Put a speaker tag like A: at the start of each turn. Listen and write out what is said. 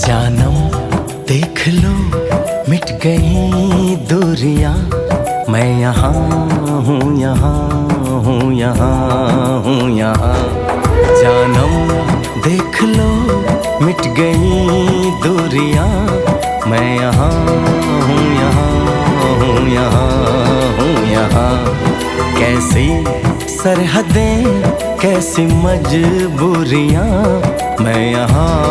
A: जानम देख लो मिट गई दूरियां, मैं यहाँ हूँ, यहाँ हूँ, यहाँ हूँ, यहाँ। जानम देख लो मिट गई दूरियां, मैं यहाँ हूँ, यहाँ हूँ, यहाँ हूँ, यहाँ। कैसी सरहदें कैसी मजबूरियां, मैं यहाँ